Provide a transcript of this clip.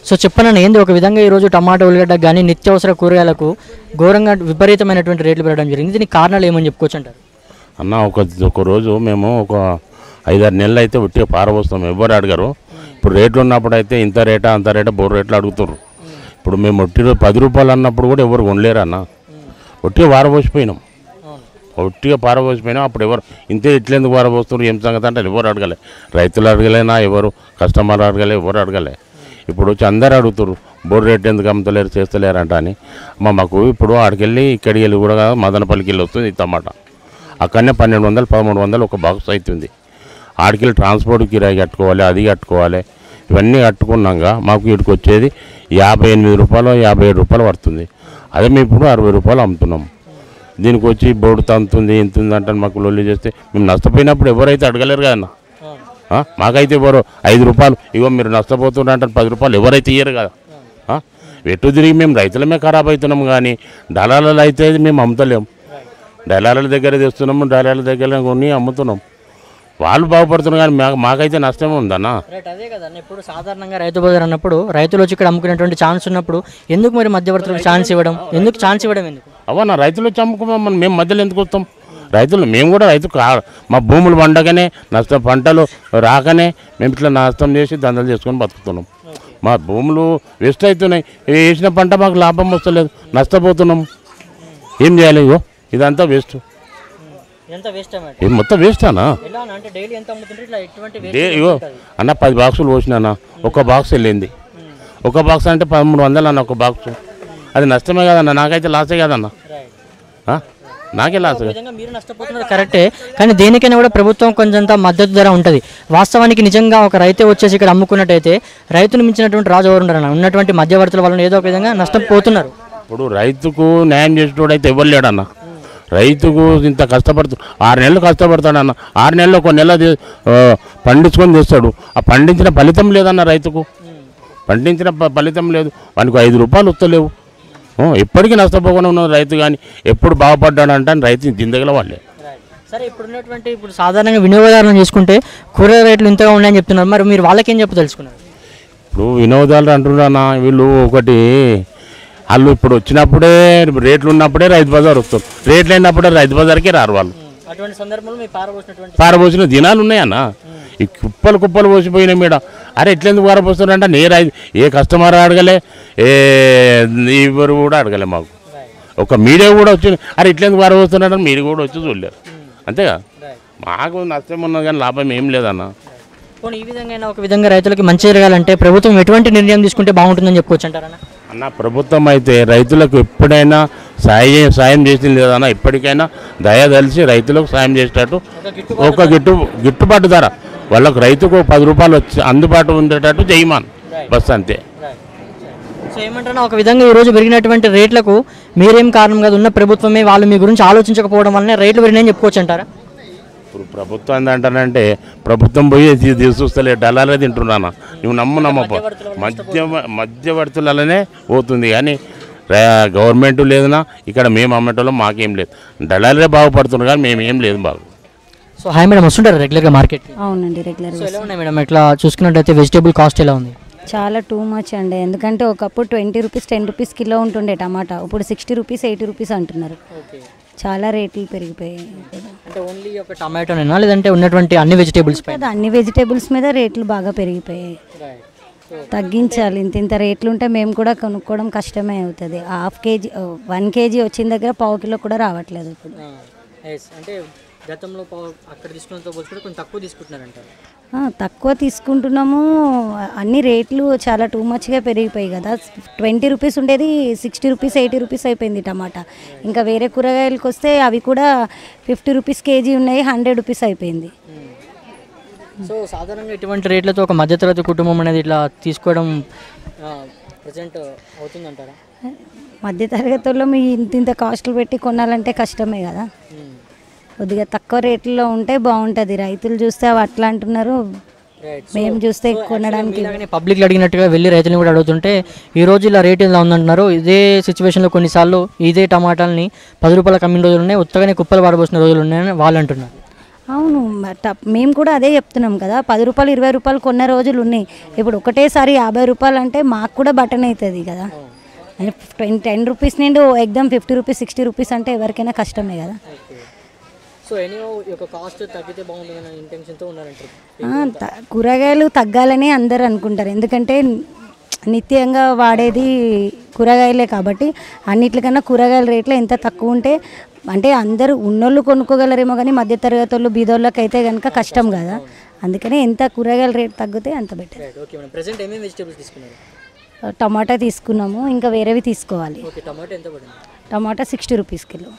So చెప్పనన్న ఏంది ఒక విధంగా ఈరోజు టమాటో ఉల్లిగడ్డ కానీ నిత్యావసర కూరగాయలకు ఘోరంగా విపరీతమైనటువంటి రేట్లు పెరగడం జరిగింది. దీనికి కారణాలు ఏమని చెప్పుకోవచ్చు అంటారు? అన్న ఒక రోజు మేము ఒక 5-6 నెలలు అయితే ఉట్టిగా పారబోస్తాం, ఎవరు అడగరు. ఇప్పుడు రేట్లు ఉన్నప్పుడు అయితే ఇంత రేటా అంత రేటా బోరు రేట్లు అడుగుతారు. ఇప్పుడు మేము ఒట్టిలో 10 రూపాయలు అన్నప్పుడు కూడా ఎవరు కొనలేరు అన్న. ఒట్టిగా పారబోసిపోయినాం, ఒట్టిగా పారబోసిపోయినాం. అప్పుడు ఎవరు ఇంతే ఇట్లెందుకు పారబోస్తున్నారు ఏం సంగతి అంటే ఎవరు అడగలే, రైతులు అడగలేనా, ఎవరు కస్టమర్ అడగలే, ఎవరు అడగలే. ఇప్పుడు వచ్చి అందరు అడుగుతారు బోర్డు రేట్ ఎందుకు అమ్ముతలేరు చేస్తలేరంట అని. మాకు ఇప్పుడు ఆడికెళ్ళి ఇక్కడికి వెళ్ళి కూడా మదనపల్లికి వెళ్ళి వస్తుంది ఈ టమాటా. అక్కడనే 1200-1300 ఒక బాక్స్ అవుతుంది. ఆడికెళ్ళి ట్రాన్స్పోర్ట్ కిరాయి కట్టుకోవాలి, అది కట్టుకోవాలి. ఇవన్నీ కట్టుకున్నాక మాకు వీటికి వచ్చేది 58 రూపాయలు 57 రూపాయలు పడుతుంది. అదే మేము ఇప్పుడు 60 రూపాయలు అమ్ముతున్నాం. దీనికి వచ్చి బోర్డు తంతుంది ఇంతుంది అంటే మాకు లొల్లి చేస్తే మేము నష్టపోయినప్పుడు ఎవరైతే అడగలేరు కదన్న. మాకైతే ఎవరు 5 రూపాయలు ఇగో మీరు నష్టపోతున్నారంటే 10 రూపాయలు ఎవరైతే ఇయ్యరు కదా. ఎటు తిరిగి మేము రైతులమే ఖరాబ్ అవుతున్నాం, కానీ దళాలలో అయితే మేము అమ్ముతలేము. దళాల దగ్గర తెస్తున్నాము, దళాల దగ్గర కొని అమ్ముతున్నాం. వాళ్ళు బాగుపడుతున్నారు, కానీ మాకైతే నష్టమే ఉందన్న. అదే కదన్న, ఇప్పుడు సాధారణంగా రైతు బజార్ అన్నప్పుడు రైతులు వచ్చి ఇక్కడ అమ్ముకునేటువంటి ఛాన్స్ ఉన్నప్పుడు ఎందుకు మరి మధ్యవర్తులకు ఛాన్స్ ఇవ్వడం, ఎందుకు ఛాన్స్ ఇవ్వడం ఎందుకు? అవన్న రైతులు వచ్చి అమ్ముకున్నాం, మేము మధ్యలో ఎందుకు వస్తాం? రైతులు మేము కూడా మా భూములు పండగానే పంటలు రాకనే మేము ఇట్లా నష్టం చేసి దందలు చేసుకొని బతుకుతున్నాం. మా భూములు వేస్ట్ అవుతున్నాయి, వేసిన పంట మాకు లాభం వస్తలేదు, నష్టపోతున్నాం. ఏం చేయాలి? ఇగో ఇదంతా వేస్ట్, ఇది మొత్తం వేస్ట్ అన్న. ఇగో అన్న 10 బాక్సులు పోసినా, ఒక బాక్స్ వెళ్ళింది. ఒక బాక్స్ అంటే 1300 అన్న ఒక బాక్సు. అది నష్టమే కదన్న, నాకైతే లాసే కదన్న, నాకే లాస్. మీరు నష్టపోతున్నారు కరెక్టే, కానీ దేనికైనా కూడా ప్రభుత్వం కొంచెంత మద్దతు ధర ఉంటుంది. వాస్తవానికి నిజంగా ఒక రైతే వచ్చేసి ఇక్కడ అమ్ముకున్నట్టయితే రైతును మించినటువంటి రాజు ఎవరు ఉండరు, ఉన్నటువంటి మధ్యవర్తుల వలన ఏదో ఒక విధంగా నష్టపోతున్నారు. ఇప్పుడు రైతుకు న్యాయం చేసేటోడు అయితే ఎవరు లేడన్న. రైతుకు ఇంత కష్టపడుతు 6 నెలలు కష్టపడతాడన్న, 6 నెలలు ఒక నెల పండించుకొని తెస్తాడు. ఆ పండించిన ఫలితం లేదన్న, రైతుకు పండించిన ఫలితం లేదు. వానికి 5 రూపాయలు వస్తలేవు. ఎప్పటికీ నష్టపోకుండా ఉన్న రైతు, కానీ ఎప్పుడు బాగుపడ్డాడంటే రైతు జిందగల వాళ్ళే. సరే, ఇప్పుడు సాధారణంగా వినియోగదారులను చేసుకుంటే కూరగాయల రేట్లు ఇంతగా ఉన్నాయని చెప్తున్నారు, మరి మీరు వాళ్ళకేం చెప్పు తెలుసుకున్నారు? ఇప్పుడు వినియోగదారులు అంటున్నారన్నా, వీళ్ళు ఒకటి వాళ్ళు ఇప్పుడు వచ్చినప్పుడే రేట్లు ఉన్నప్పుడే రైతు బజార్ వస్తారు, రేట్లు అయినప్పుడే రైతు బజార్కే రారు వాళ్ళు. అటువంటి సందర్భంలో పారబోసిన దినాలు ఉన్నాయన్న. ఈ కుప్పలు పోసిపోయినాయి మేడం. అరే ఎట్లెందుకు పారబోస్తున్నారంటే ఏ కస్టమర్ అడగలే, ఎవరు కూడా అడగలే. మాకు ఒక మీడియా కూడా వచ్చి అరే ఇట్లెందుకు పారబోస్తున్నారని మీరు కూడా వచ్చి చూడలేరు, అంతేగా. మాకు నష్టం ఉన్నది కానీ లాభం ఏం లేదన్న. ఈ విధంగా ఒక విధంగా రైతులకి మంచి జరగాలంటే ప్రభుత్వం ఎటువంటి నిర్ణయం తీసుకుంటే బాగుంటుందని చెప్పుకోవచ్చు అంటారన్న? అన్న ప్రభుత్వం అయితే రైతులకు ఎప్పుడైనా సాయం చేసింది లేదన్న. ఇప్పటికైనా దయదలిచి రైతులకు సాయం చేసేటట్టు ఒక గిట్టుబాటు ధర వాళ్ళకు రైతుకు 10 రూపాయలు వచ్చి అందుబాటు ఉండేటట్టు చేయమని బస్, అంతే. సో ఏమంటారా, ఒక విధంగా ఈరోజు పెరిగినటువంటి రేట్లకు మీరేం కారణం కాదు, ఉన్న ప్రభుత్వమే వాళ్ళు మీ గురించి ఆలోచించకపోవడం వల్లనే రేట్లు పెరిగినాయని చెప్పుకోవచ్చు అంటారా? ఇప్పుడు ప్రభుత్వం ఏంటంటానంటే ప్రభుత్వం పోయి చూస్తలే డల్లాలే తింటున్నాను, నువ్వు నమ్మపో మధ్యవర్తులనే పోతుంది, కానీ గవర్నమెంట్ లేదన్నా. ఇక్కడ మేము అమ్మేటోళ్ళం మాకేం లేదు, డల్లాలే బాగుపడుతున్నారు కానీ మేమేం లేదు బాగు. సో హాయ్ మేడం, వస్తుంటారు రెగ్యులర్గా మార్కెట్? అవునండి, రెగ్యులర్గా. ఎలా ఉన్నాయి మేడం, ఇట్లా చూసుకున్నట్టయితే వెజిటేబుల్ కాస్ట్ ఎలా ఉంది? చాలా టూ మచ్ అండి, ఎందుకంటే ఒకప్పుడు 20 రూపీస్ 10 రూపీస్ కిలో ఉంటుండే టమాటా, ఇప్పుడు 60 రూపీస్ 80 రూపీస్ అంటున్నారు. చాలా రేట్లు పెరిగిపోయాయి. అంటే ఓన్లీ ఒక టమాటోనేనా లేదంటే ఉన్నటువంటి అన్ని వెజిటేబుల్స్ పైన? అన్ని వెజిటేబుల్స్ మీద రేట్లు బాగా పెరిగిపోయాయి. తగ్గించాలి, ఇంత రేట్లు ఉంటే మేము కూడా కొనుక్కోవడం కష్టమే అవుతుంది. ½ కేజీ 1 కేజీ వచ్చిన దగ్గర ½ కిలో కూడా రావట్లేదు ఇప్పుడు. అంటే గతంలో అక్కడ తీసుకున్నంత పోల్చుకుంటే కొంచెం తక్కువ తీసుకుంటున్నారంటారు? తక్కువ తీసుకుంటున్నాము, అన్ని రేట్లు చాలా టూ మచ్గా పెరిగిపోయాయి కదా. 20 రూపీస్ ఉండేది 60 రూపీస్ 80 రూపీస్ అయిపోయింది టమాటా. ఇంకా వేరే కూరగాయలకు వస్తే అవి కూడా 50 రూపీస్ కేజీ ఉన్నాయి, 100 రూపీస్ అయిపోయింది. సో సాధారణంగా ఇటువంటి రేట్లతో ఒక మధ్యతరగతి కుటుంబం అనేది ఇట్లా తీసుకోవడం ప్రజెంట్ అవుతుందంటారా? మధ్యతరగతిలో మీ ఇంత కాస్ట్లు పెట్టి కొనాలంటే కష్టమే కదా. కొద్దిగా తక్కువ రేట్లలో ఉంటే బాగుంటుంది. రైతులు చూస్తే అవి అట్లా అంటున్నారు, మేము చూస్తే కొనడానికి. పబ్లిక్లో అడిగినట్టుగా వెళ్ళి రైతులను కూడా అడుగుతుంటే ఈ రోజు ఇలా రేట్ ఇలా ఉందంటున్నారు. ఇదే సిచ్యువేషన్లో కొన్నిసార్లు ఇదే టమాటాలని 10 రూపాయలకు అమ్మిన రోజులు ఉన్నాయి, ఉత్తగానే కుప్పలు పారబోసిన రోజులు ఉన్నాయని వాళ్ళు అంటున్నారు. అవును మేము కూడా అదే చెప్తున్నాం కదా, 10 రూపాయలు 20 రూపాయలు కొన్న రోజులు ఉన్నాయి. ఇప్పుడు ఒకటేసారి 50 రూపాయలు అంటే మాకు కూడా బటన్ అవుతుంది కదా. 10 రూపీస్ నుండి ఎగ్దమ్ 50 రూపీస్ 60 రూపీస్ అంటే ఎవరికైనా కష్టమే కదా. సో ఎనీహౌ ఈ యొక్క కాస్ట్ తగ్గితే బాగుంటుందన్న ఇంటెన్షన్తో ఉన్నారంటారు. కూరగాయలు తగ్గాలని అందరు అనుకుంటారు, ఎందుకంటే నిత్యంగా వాడేది కూరగాయలే కాబట్టి. అన్నిటికన్నా కూరగాయల రేట్లు ఎంత తక్కువ ఉంటే అంటే అందరూ ఉన్నోళ్ళు కొనుక్కోగలరేమో, కానీ మధ్యతరగతి వాళ్ళు బీదోళ్ళకి అయితే కనుక కష్టం కదా. అందుకనే ఎంత కూరగాయల రేట్ తగ్గితే అంత బెటర్. ఓకే మేడం, ప్రెసెంట్ ఏమేమి వెజిటేబుల్స్ తీసుకున్నారు? టమాటా తీసుకున్నాము, ఇంకా వేరేవి తీసుకోవాలి. ఓకే, టమాటా ఎంత పడింది? టమాటా 60 రూపీస్ కిలో.